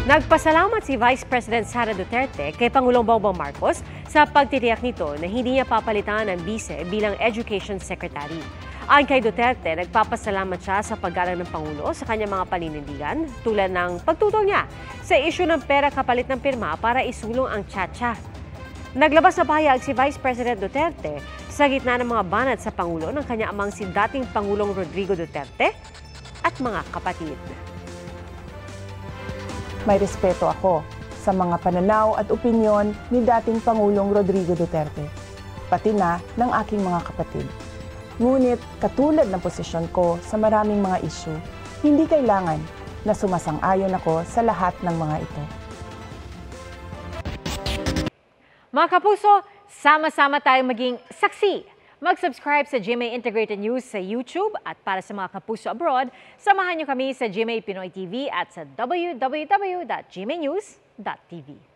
Nagpasalamat si Vice President Sara Duterte kay Pangulong Bongbong Marcos sa pagtitiyak nito na hindi niya papalitan ang bise bilang Education Secretary. Ayon kay Duterte, nagpapasalamat siya sa paggalang ng Pangulo sa kanyang mga paninindigan tulad ng pagtutol niya sa isyu ng pera kapalit ng pirma para isulong ang tsa-tsa. Naglabas na pahayag si Vice President Duterte sa gitna ng mga banat sa Pangulo ng kanyang amang si dating Pangulong Rodrigo Duterte at mga kapatid. May respeto ako sa mga pananaw at opinyon ni dating Pangulong Rodrigo Duterte, pati na ng aking mga kapatid. Ngunit katulad ng posisyon ko sa maraming mga isyu, hindi kailangan na sumasang-ayon ako sa lahat ng mga ito. Mga kapuso, sama-sama tayong maging saksi. Mag-subscribe sa GMA Integrated News sa YouTube at para sa mga kapuso abroad, samahan niyo kami sa GMA Pinoy TV at sa www.gmanews.tv.